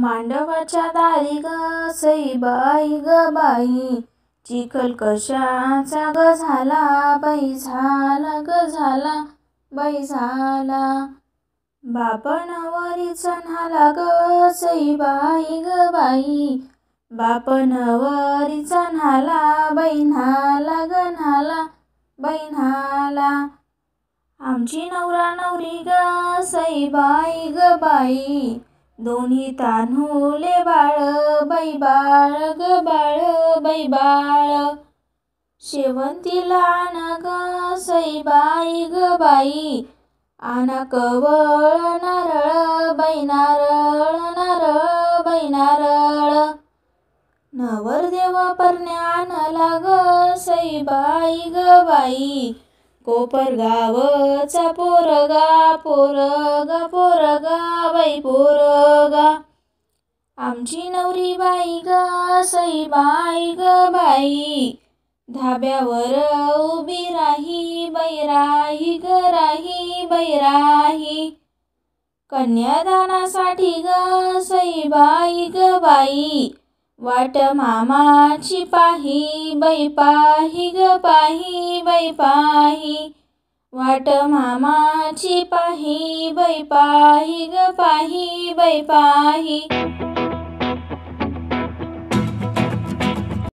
मांडवाच्या दारी ग सईबाई ग बाई, चिखल कशाचा ग झाला बाई, झाला ग झाला बाई झाला। बापणवरीचा न्हाला ग सईबाई ग बाई, बापणवरीचा न्हाला बाई, न्हाला ग न्हाला बाई न्हाला। आमची नवरा नवरी ग सईबाई ग बाई, दोन्ही तान्हुले बाळ बाई, बाळ ग बाळ बाई बाळ। शेवंतीला आण ग सईबाई ग बाई, आणा कवळ नारळ बाई, नारळ नारळ बाई नारळ। नवरदेव परण्या आणला ग सईबाई ग बाई, कोपरगावचा पोरगा पोरगा पोरगा बाई पोरगा। आमची नवरी बाई ग सईबाई ग बाई, धाब्यावर उभी राही बाई, राही ग राही बाई राही। कन्यादानासाठी ग सईबाई ग बाई, वाट मामाची पाही बाई, पाही ग पाही बाई पाही। वाट मामाची पाही बाई, पाही ग पाही बाई पाही।